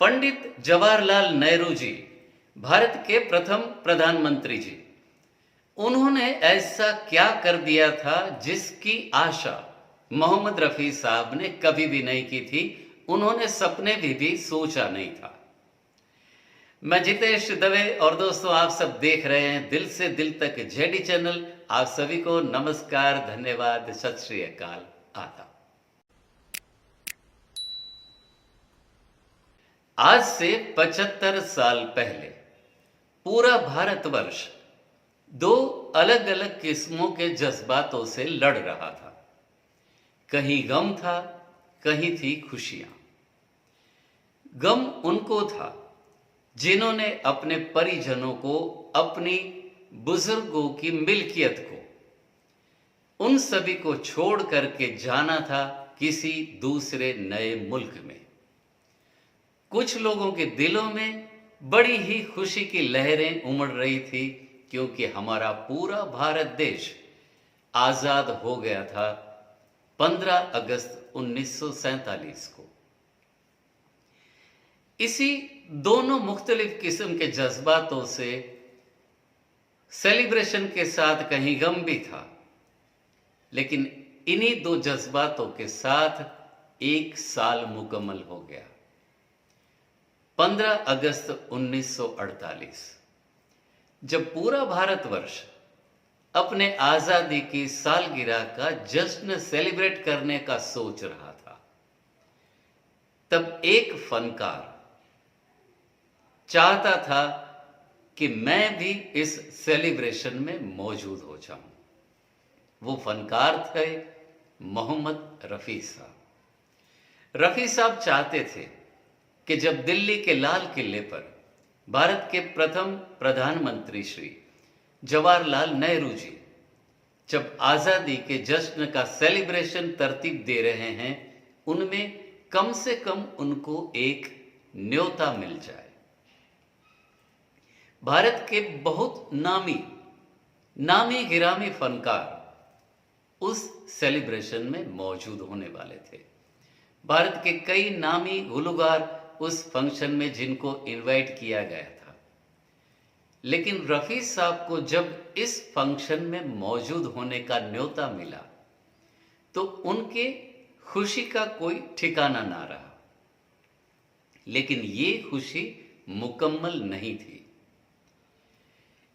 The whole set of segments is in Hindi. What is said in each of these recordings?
पंडित जवाहरलाल नेहरू जी भारत के प्रथम प्रधानमंत्री जी, उन्होंने ऐसा क्या कर दिया था जिसकी आशा मोहम्मद रफी साहब ने कभी भी नहीं की थी, उन्होंने सपने भी सोचा नहीं था। मैं जितेश दवे और दोस्तों आप सब देख रहे हैं दिल से दिल तक जेडी चैनल। आप सभी को नमस्कार, धन्यवाद, सत श्री अकाल, आदाब। आज से 75 साल पहले पूरा भारतवर्ष दो अलग अलग किस्मों के जज्बातों से लड़ रहा था। कहीं गम था, कहीं थी खुशियां। गम उनको था जिन्होंने अपने परिजनों को, अपनी बुजुर्गों की मिल्कियत को, उन सभी को छोड़ करके जाना था किसी दूसरे नए मुल्क में। कुछ लोगों के दिलों में बड़ी ही खुशी की लहरें उमड़ रही थी, क्योंकि हमारा पूरा भारत देश आजाद हो गया था 15 अगस्त 1947 को। इसी दोनों मुख्तलिफ किस्म के जज्बातों से सेलिब्रेशन के साथ कहीं गम भी था, लेकिन इन्हीं दो जज्बातों के साथ एक साल मुकम्मल हो गया। 15 अगस्त 1948, जब पूरा भारतवर्ष अपने आजादी की सालगिरह का जश्न सेलिब्रेट करने का सोच रहा था, तब एक फनकार चाहता था कि मैं भी इस सेलिब्रेशन में मौजूद हो जाऊं। वो फनकार थे मोहम्मद रफी साहब। रफी साहब चाहते थे कि जब दिल्ली के लाल किले पर भारत के प्रथम प्रधानमंत्री श्री जवाहरलाल नेहरू जी जब आजादी के जश्न का सेलिब्रेशन तरतीब दे रहे हैं, उनमें कम से कम उनको एक न्योता मिल जाए। भारत के बहुत नामी गिरामी फनकार उस सेलिब्रेशन में मौजूद होने वाले थे। भारत के कई नामी गुलकार उस फंक्शन में जिनको इनवाइट किया गया था, लेकिन रफी साहब को जब इस फंक्शन में मौजूद होने का न्योता मिला तो उनके खुशी का कोई ठिकाना ना रहा। लेकिन ये खुशी मुकम्मल नहीं थी।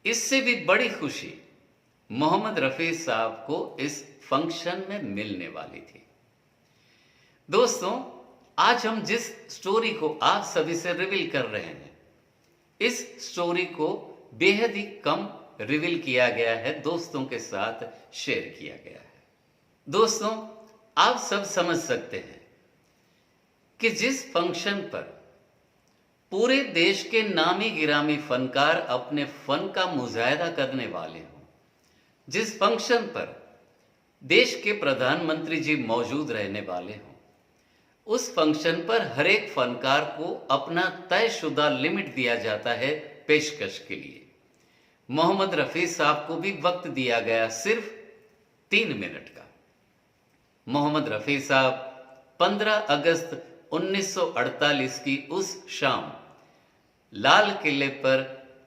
इससे भी बड़ी खुशी मोहम्मद रफी साहब को इस फंक्शन में मिलने वाली थी। दोस्तों, आज हम जिस स्टोरी को आप सभी से रिवील कर रहे हैं, इस स्टोरी को बेहद ही कम रिवील किया गया है, दोस्तों के साथ शेयर किया गया है। दोस्तों, आप सब समझ सकते हैं कि जिस फंक्शन पर पूरे देश के नामी गिरामी फनकार अपने फन का मुजाहिदा करने वाले हों, जिस फंक्शन पर देश के प्रधानमंत्री जी मौजूद रहने वाले हों, उस फंक्शन पर हर एक फनकार को अपना तयशुदा लिमिट दिया जाता है पेशकश के लिए। मोहम्मद रफी साहब को भी वक्त दिया गया सिर्फ 3 मिनट का। मोहम्मद रफी साहब 15 अगस्त 1948 की उस शाम लाल किले पर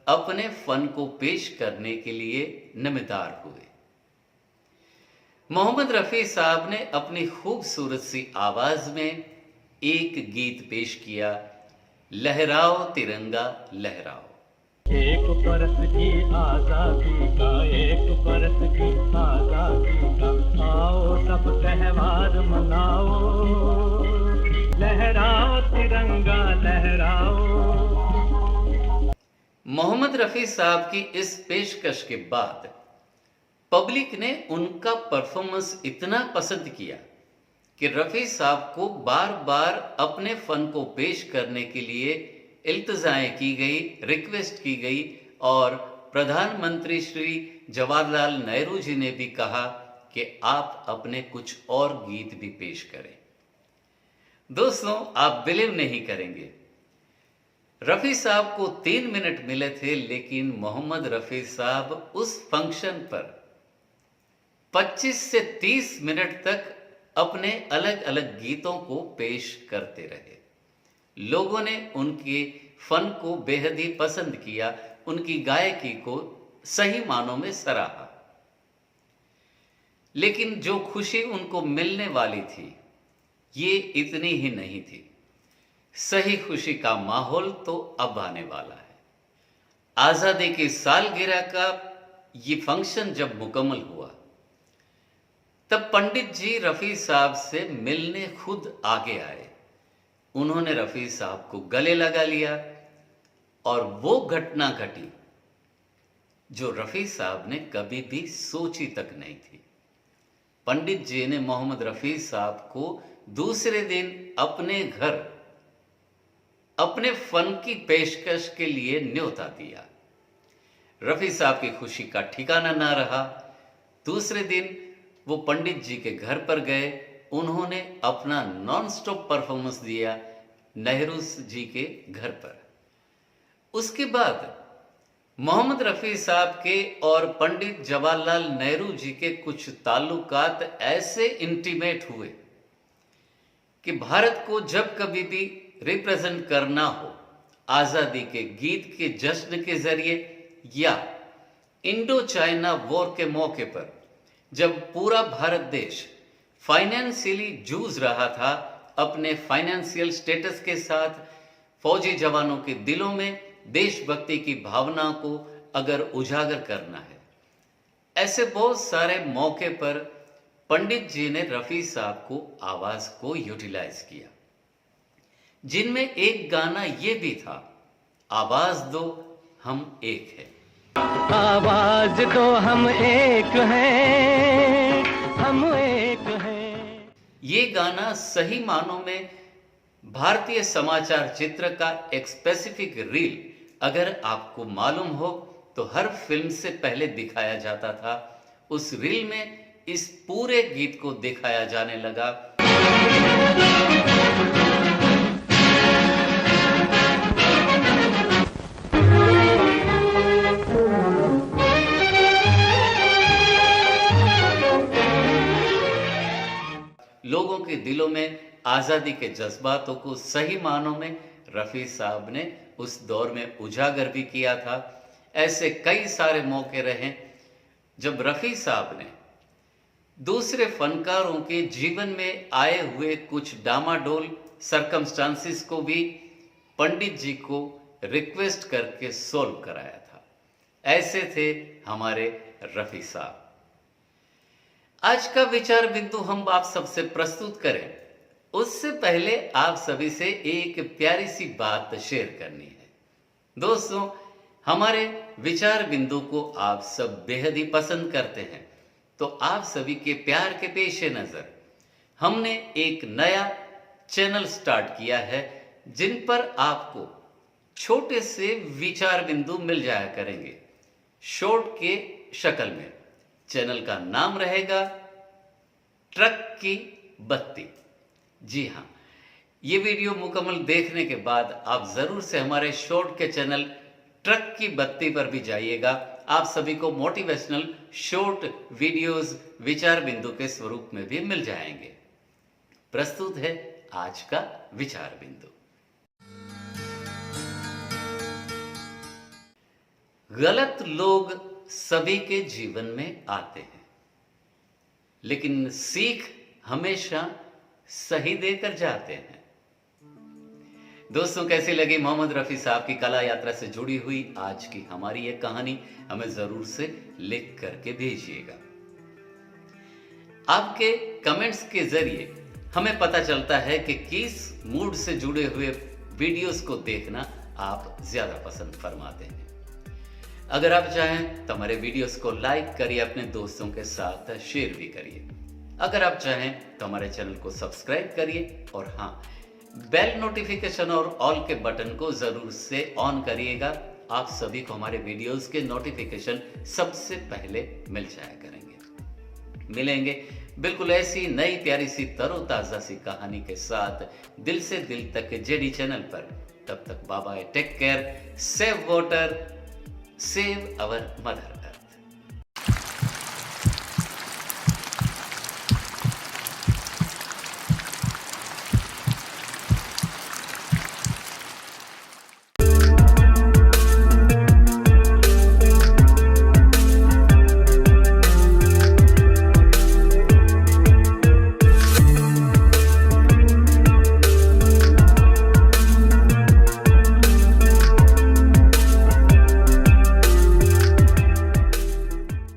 अपने फन को पेश करने के लिए नमदार हुए। मोहम्मद रफी साहब ने अपनी खूबसूरत सी आवाज में एक गीत पेश किया, लहराओ तिरंगा लहराओ। एक परत की आजादी का, एक परत की आजादी का, आओ सब त्योहार मनाओ, लहराओ तिरंगा लहराओ। मोहम्मद रफी साहब की इस पेशकश के बाद पब्लिक ने उनका परफॉर्मेंस इतना पसंद किया कि रफी साहब को बार बार अपने फन को पेश करने के लिए इल्तजाएं की गई, रिक्वेस्ट की गई, और प्रधानमंत्री श्री जवाहरलाल नेहरू जी ने भी कहा कि आप अपने कुछ और गीत भी पेश करें। दोस्तों, आप बिलीव नहीं करेंगे, रफी साहब को 3 मिनट मिले थे, लेकिन मोहम्मद रफी साहब उस फंक्शन पर 25 से 30 मिनट तक अपने अलग अलग गीतों को पेश करते रहे। लोगों ने उनके फन को बेहद ही पसंद किया, उनकी गायकी को सही मानों में सराहा। लेकिन जो खुशी उनको मिलने वाली थी, ये इतनी ही नहीं थी। सही खुशी का माहौल तो अब आने वाला है। आजादी की सालगिरह का ये फंक्शन जब मुकम्मल हुआ, तब पंडित जी रफी साहब से मिलने खुद आगे आए। उन्होंने रफी साहब को गले लगा लिया और वो घटना घटी जो रफी साहब ने कभी भी सोची तक नहीं थी। पंडित जी ने मोहम्मद रफी साहब को दूसरे दिन अपने घर अपने फन की पेशकश के लिए न्योता दिया। रफी साहब की खुशी का ठिकाना ना रहा। दूसरे दिन वो पंडित जी के घर पर गए। उन्होंने अपना नॉन स्टॉप परफॉर्मेंस दिया नेहरू जी के घर पर। उसके बाद मोहम्मद रफी साहब के और पंडित जवाहरलाल नेहरू जी के कुछ ताल्लुकात ऐसे इंटीमेट हुए कि भारत को जब कभी भी रिप्रेजेंट करना हो, आजादी के गीत के जश्न के जरिए या इंडो चाइना वॉर के मौके पर, जब पूरा भारत देश फाइनेंशियली जूझ रहा था अपने फाइनेंशियल स्टेटस के साथ, फौजी जवानों के दिलों में देशभक्ति की भावना को अगर उजागर करना है, ऐसे बहुत सारे मौके पर पंडित जी ने रफी साहब को आवाज को यूटिलाइज किया, जिनमें एक गाना ये भी था, आवाज दो हम एक हैं। आवाज दो हम एक हैं, हम एक हैं। ये गाना सही मानों में भारतीय समाचार चित्र का एक स्पेसिफिक रील अगर आपको मालूम हो तो हर फिल्म से पहले दिखाया जाता था। उस रील में इस पूरे गीत को दिखाया जाने लगा। लोगों के दिलों में आजादी के जज्बातों को सही मानों में रफी साहब ने उस दौर में उजागर भी किया था। ऐसे कई सारे मौके रहे जब रफी साहब ने दूसरे फनकारों के जीवन में आए हुए कुछ डामाडोल सरकमस्टांसिस को भी पंडित जी को रिक्वेस्ट करके सोल्व कराया था। ऐसे थे हमारे रफी साहब। आज का विचार बिंदु हम आप सबसे प्रस्तुत करें, उससे पहले आप सभी से एक प्यारी सी बात शेयर करनी है। दोस्तों, हमारे विचार बिंदु को आप सब बेहद ही पसंद करते हैं, तो आप सभी के प्यार के पेशे नजर हमने एक नया चैनल स्टार्ट किया है, जिन पर आपको छोटे से विचार बिंदु मिल जाया करेंगे शॉर्ट के शक्ल में। चैनल का नाम रहेगा ट्रक की बत्ती। जी हाँ, ये वीडियो मुकम्मल देखने के बाद आप जरूर से हमारे शॉर्ट के चैनल ट्रक की बत्ती पर भी जाइएगा। आप सभी को मोटिवेशनल शॉर्ट वीडियोस विचार बिंदु के स्वरूप में भी मिल जाएंगे। प्रस्तुत है आज का विचार बिंदु। गलत लोग सभी के जीवन में आते हैं, लेकिन सीख हमेशा सही देकर जाते हैं। दोस्तों, कैसी लगी मोहम्मद रफी साहब की कला यात्रा से जुड़ी हुई आज की हमारी ये कहानी? हमें जरूर से लिख करके भेजिएगा। आपके कमेंट्स के जरिए हमें पता चलता है कि किस मूड से जुड़े हुए वीडियोस को देखना आप ज्यादा पसंद फरमाते हैं। अगर आप चाहें तो हमारे वीडियोस को लाइक करिए, अपने दोस्तों के साथ शेयर भी करिए। अगर आप चाहें तो हमारे चैनल को सब्सक्राइब करिए और हाँ, बेल नोटिफिकेशन और ऑल के बटन को जरूर से ऑन करिएगा। आप सभी को हमारे वीडियोस के नोटिफिकेशन सबसे पहले मिल जाया करेंगे। मिलेंगे बिल्कुल ऐसी नई प्यारी सी तरोताजा सी कहानी के साथ दिल से दिल तक जेडी चैनल पर। तब तक bye bye, take care, save water, save our mother.